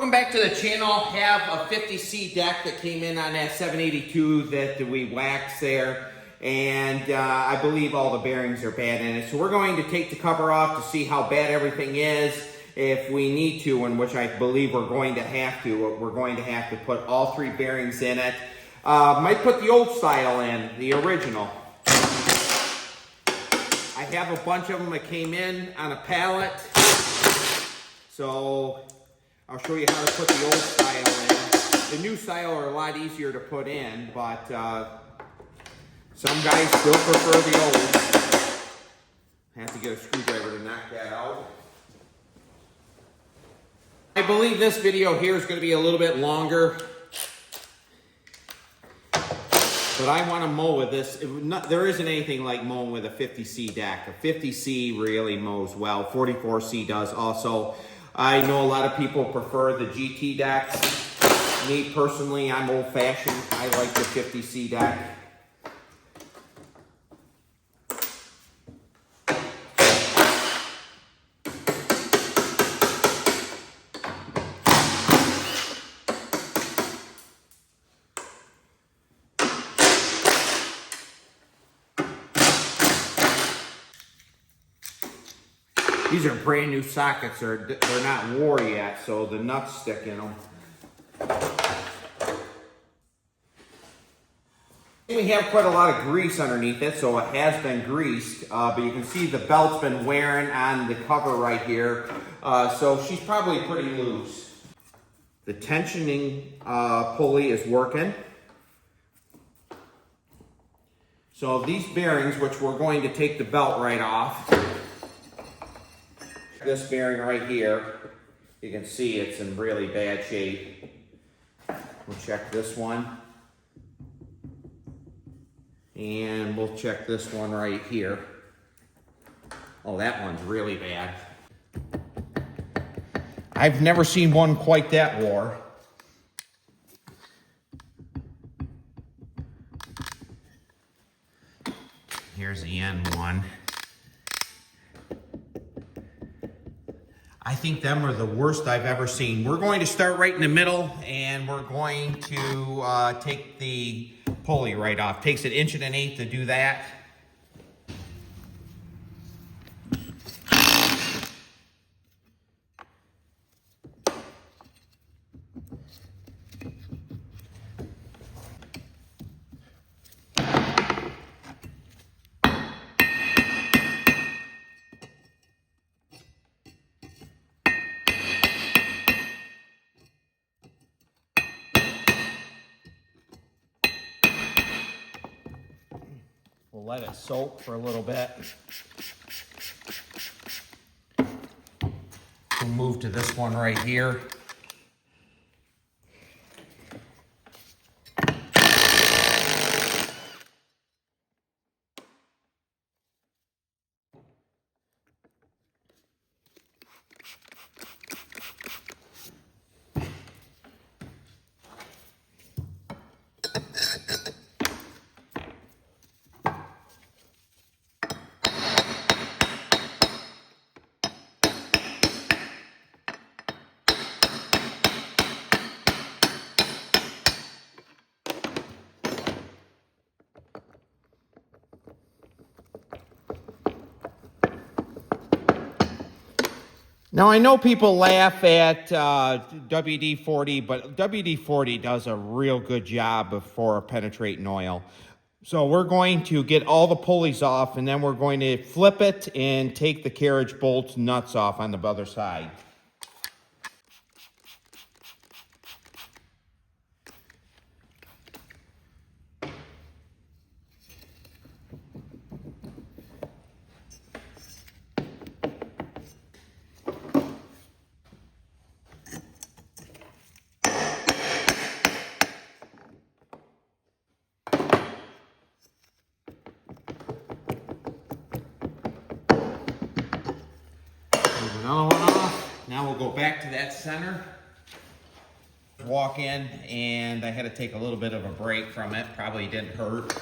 Welcome back to the channel. Have a 50C deck that came in on that 782 that we waxed there. And I believe all the bearings are bad in it. So we're going to take the cover off to see how bad everything is. If we need to, and which I believe we're going to have to put all 3 bearings in it. Might put the old style in, the original. I have a bunch of them that came in on a pallet. So I'll show you how to put the old style in. The new style are a lot easier to put in, but some guys still prefer the old. I have to get a screwdriver to knock that out. I believe this video here is going to be a little bit longer, but I want to mow with this. There isn't anything like mowing with a 50C deck. A 50C really mows well. 44C does also. I know a lot of people prefer the GT decks. Me personally, I'm old-fashioned. I like the 50C deck. These are brand new sockets. They're not wore yet, so the nuts stick in them. We have quite a lot of grease underneath it, so it has been greased. But you can see the belt's been wearing on the cover right here. So she's probably pretty loose. The tensioning pulley is working. So these bearings, which we're going to take the belt right off. This bearing right here, you can see it's in really bad shape. We'll check this one. And we'll check this one right here. Oh, that one's really bad. I've never seen one quite that wore. Here's the end one. I think them are the worst I've ever seen. We're going to start right in the middle, and we're going to take the pulley right off. Takes 1 1/8 inches to do that. We'll let it soak for a little bit. We'll move to this one right here. Now, I know people laugh at WD-40, but WD-40 does a real good job for penetrating oil. So we're going to get all the pulleys off, and then we're going to flip it and take the carriage bolts nuts off on the other side. Another one off. Now we'll go back to that center. Walk in, and I had to take a little bit of a break from it. Probably didn't hurt.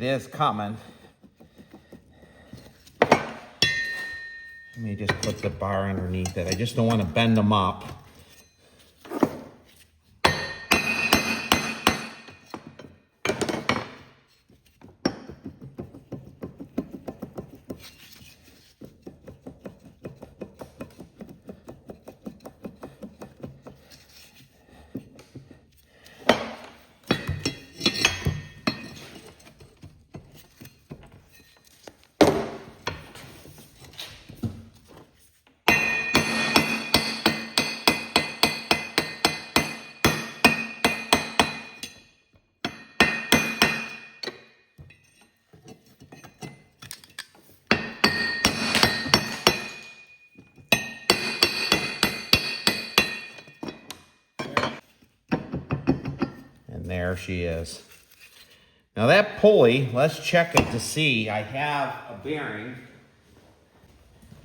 It is coming. Let me just put the bar underneath it. I just don't want to bend them up. There she is. Now that pulley, let's check it to see. I have a bearing.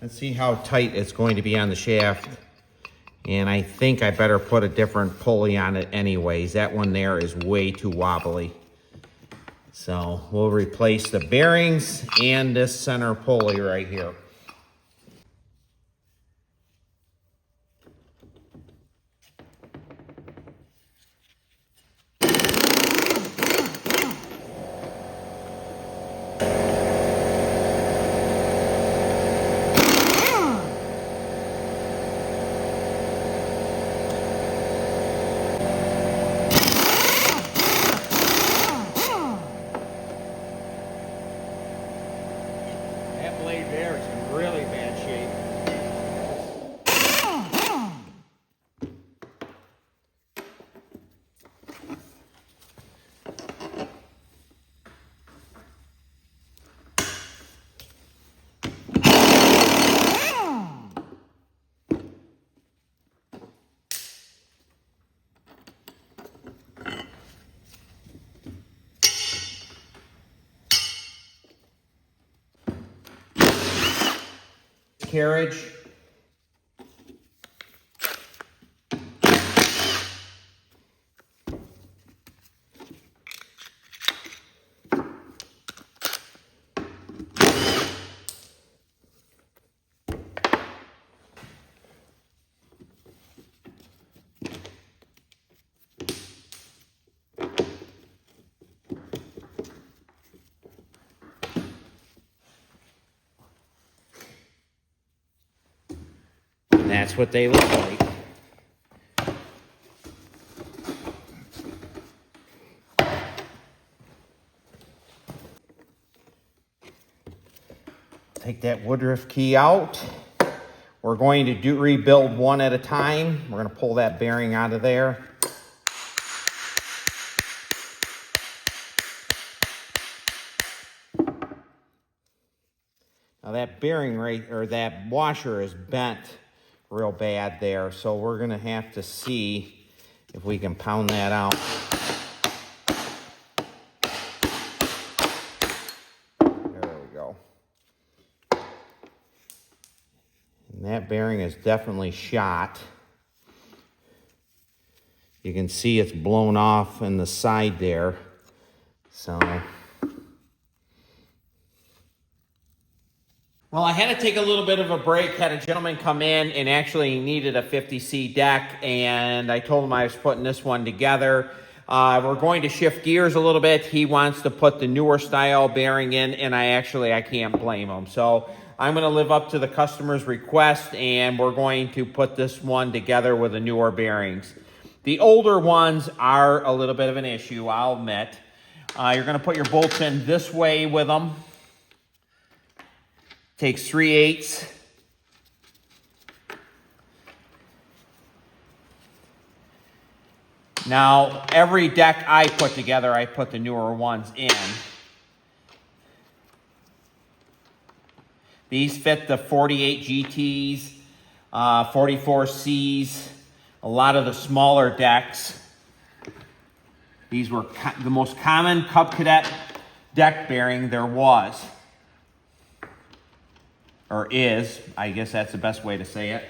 Let's see how tight it's going to be on the shaft. And I think I better put a different pulley on it anyways. That one there is way too wobbly. So we'll replace the bearings and this center pulley right here. Carriage. That's what they look like. Take that Woodruff key out. We're going to rebuild one at a time. We're going to pull that bearing out of there. Now that bearing or that washer is bent real bad there, so we're going to have to see if we can pound that out. There we go. And that bearing is definitely shot. You can see it's blown off in the side there. So, well, I had to take a little bit of a break. Had a gentleman come in and actually needed a 50C deck, and I told him I was putting this one together. We're going to shift gears a little bit. He wants to put the newer style bearing in, and I can't blame him. So I'm going to live up to the customer's request, and we're going to put this one together with the newer bearings. The older ones are a little bit of an issue, I'll admit. You're going to put your bolts in this way with them. Takes 3/8. Now, every deck I put together, I put the newer ones in. These fit the 48 GTs, 44Cs, a lot of the smaller decks. These were the most common Cub Cadet deck bearing there was. Or is, I guess that's the best way to say it.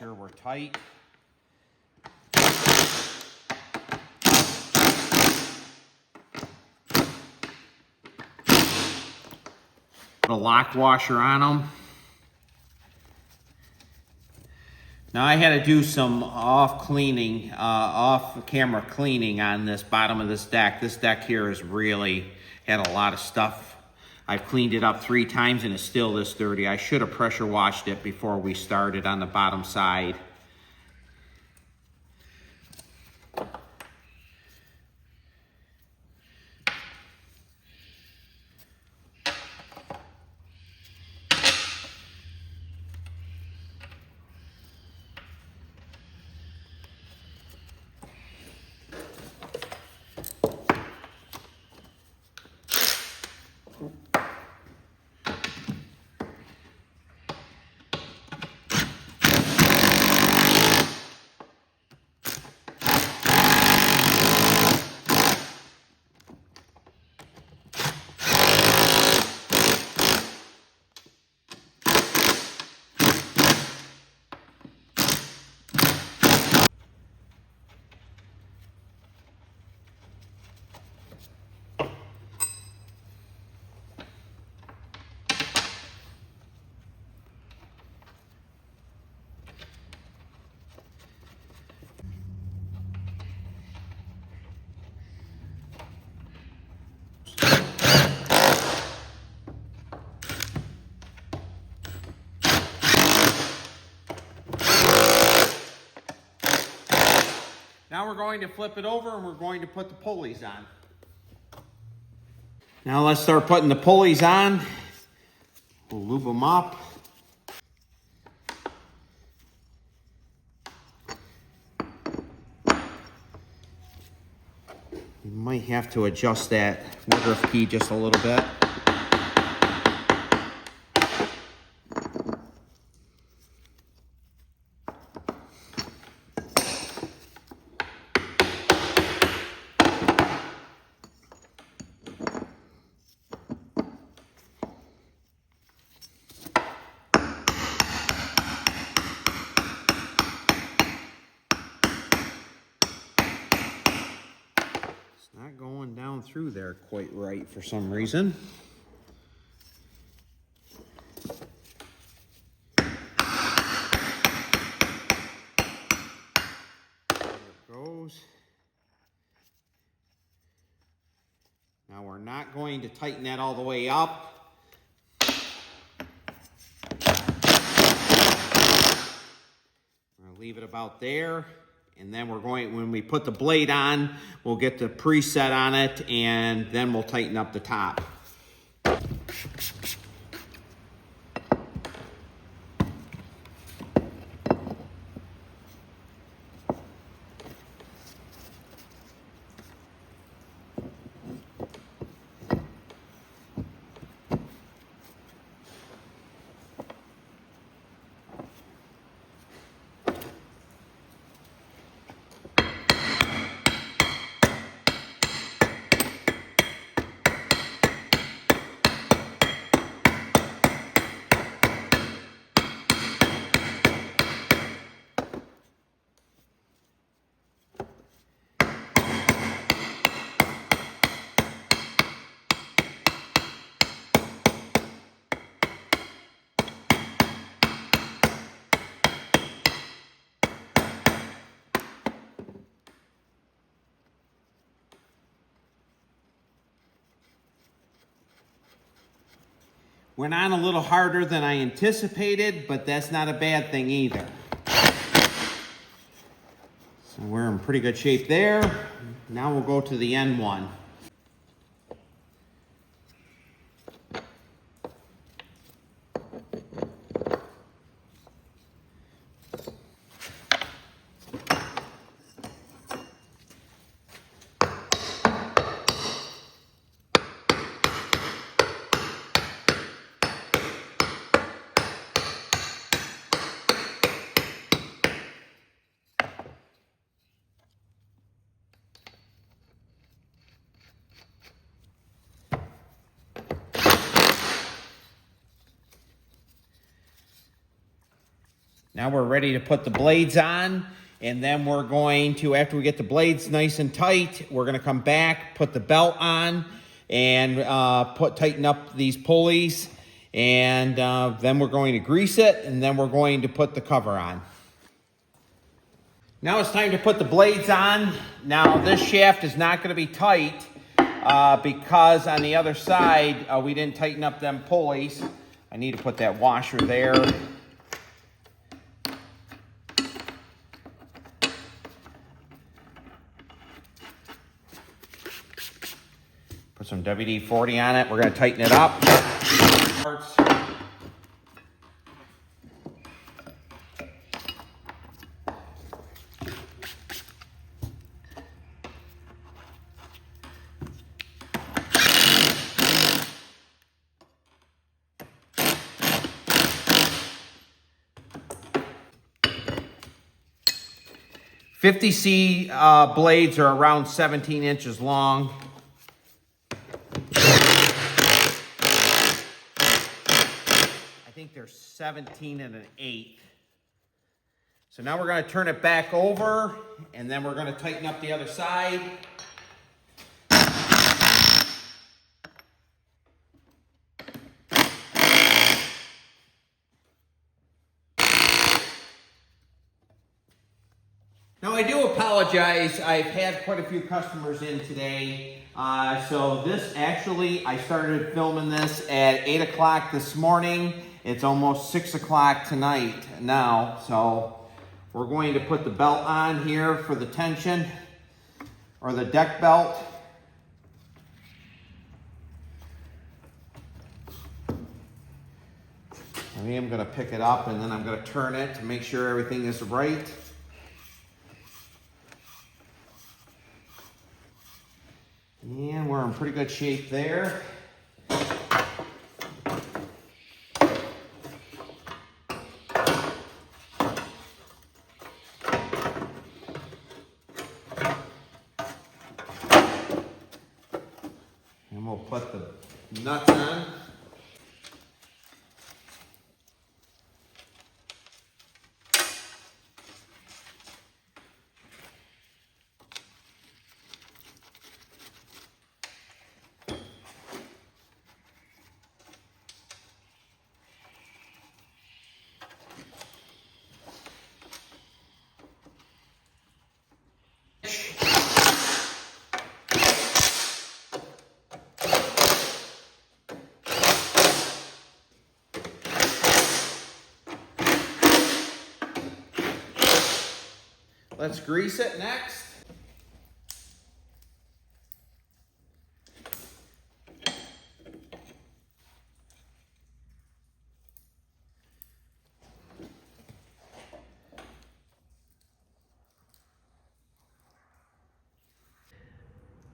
sure we're tight. Put a lock washer on them. Now I had to do some off-camera cleaning on this bottom of this deck. This deck here has really had a lot of stuff. I've cleaned it up 3 times and it's still this dirty. I should have pressure washed it before we started on the bottom side. Now we're going to flip it over and we're going to put the pulleys on. Now let's start putting the pulleys on. We'll lube them up. You might have to adjust that woodruff key just a little bit. Not going down through there quite right for some reason. There it goes. Now we're not going to tighten that all the way up. We're going to leave it about there. And then we're going, when we put the blade on, we'll get the preset on it, and then we'll tighten up the top. Went on a little harder than I anticipated, but that's not a bad thing either. So we're in pretty good shape there. Now we'll go to the end one. Now we're ready to put the blades on, and then we're going to, after we get the blades nice and tight, we're going to come back, put the belt on, and tighten up these pulleys, and then we're going to grease it, and then we're going to put the cover on. Now it's time to put the blades on. Now this shaft is not going to be tight because on the other side we didn't tighten up them pulleys. I need to put that washer there. Put some WD-40 on it. We're going to tighten it up. 50C blades are around 17 inches long. I think they're 17 1/8. So now we're going to turn it back over, and then we're going to tighten up the other side. Now I do apologize, I've had quite a few customers in today. So this actually, I started filming this at 8 o'clock this morning. It's almost 6 o'clock tonight now. So we're going to put the belt on here for the tension, or the deck belt. I am going to pick it up, and then I'm going to turn it to make sure everything is right. And we're in pretty good shape there. And we'll put the nuts on. Let's grease it next.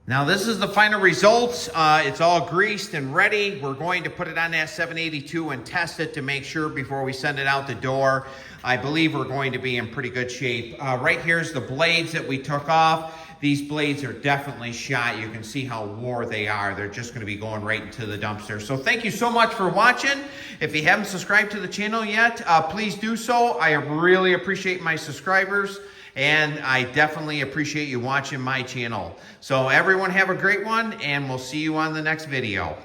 Now this is the final results. It's all greased and ready. We're going to put it on that 782 and test it to make sure before we send it out the door. I believe we're going to be in pretty good shape. Right here's the blades that we took off. These blades are definitely shot. You can see how wore they are. They're just going to be going right into the dumpster. So thank you so much for watching. If you haven't subscribed to the channel yet, please do so. I really appreciate my subscribers. And I definitely appreciate you watching my channel. So everyone have a great one, and we'll see you on the next video.